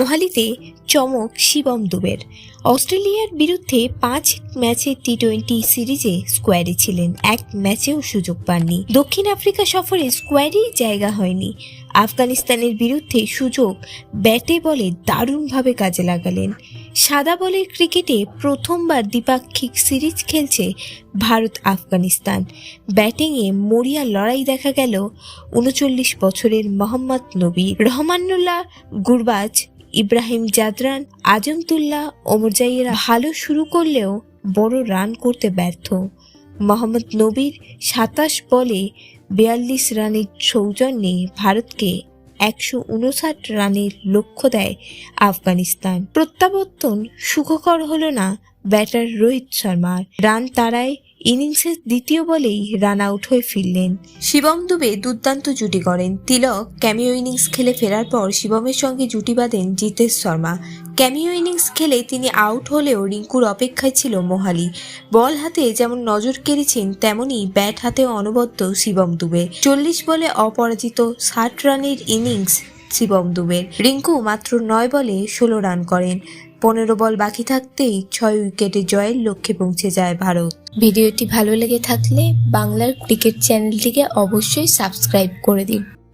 মোহালিতে চমক শিবম দুবের। অস্ট্রেলিয়ার বিরুদ্ধে 5 ম্যাচের টি-20 সিরিজে স্কোয়াডে ছিলেন, এক ম্যাচেও সুযোগ পাননি। দক্ষিণ আফ্রিকা সফরে স্কোয়াডেই জায়গা হয়নি। আফগানিস্তানের বিরুদ্ধে সুযোগ ব্যাটে বলে দারুণভাবে কাজে লাগালেন। সাদা বলের ক্রিকেটে প্রথমবার দ্বিপাক্ষিক সিরিজ খেলছে ভারত আফগানিস্তান। ব্যাটিংয়ে মরিয়া লড়াই দেখা গেল 39 বছরের মোহাম্মদ নবী, রহমানুল্লাহ গুরবাজ, ইব্রাহিম জাদরান, আজমতুল্লাহ ওমরজাইয়েরা ভালো শুরু করলেও বড় রান করতে ব্যর্থ। মোহাম্মদ নবীর 27 বলে 42 রানের সৌজন্যে ভারতকে 159 রানের লক্ষ্য দেয় আফগানিস্তান। প্রত্যাবর্তন সুখকর হলো না ব্যাটার রোহিত শর্মার। রান তাড়ায় ইনিংসের দ্বিতীয় বলেই রান আউট হয়ে ফিরলেন। শিবম দুবে দুর্দান্ত জুটি করেন। তিলক ক্যামিও ইনিংস খেলে ফেরার পর শিবমের সঙ্গে জুটি বাঁধেন জিতেশ শর্মা। ক্যামিও ইনিংস খেলে তিনি আউট হলেও রিঙ্কুর অপেক্ষায় ছিল মোহালি। বল হাতে যেমন নজর কেড়েছেন, তেমনি ব্যাট হাতেও অনবদ্য শিবম দুবে। 40 বলে অপরাজিত 60 রানের ইনিংস শিবম দুবের। রিঙ্কু মাত্র 9 বলে 16 রান করেন। 15 বল বাকি থাকতেই 6 উইকেটে জয়ের লক্ষ্যে পৌঁছে যায় ভারত। ভিডিওটি ভালো লেগে থাকলে বাংলার ক্রিকেট চ্যানেলটিকে অবশ্যই সাবস্ক্রাইব করে দিন।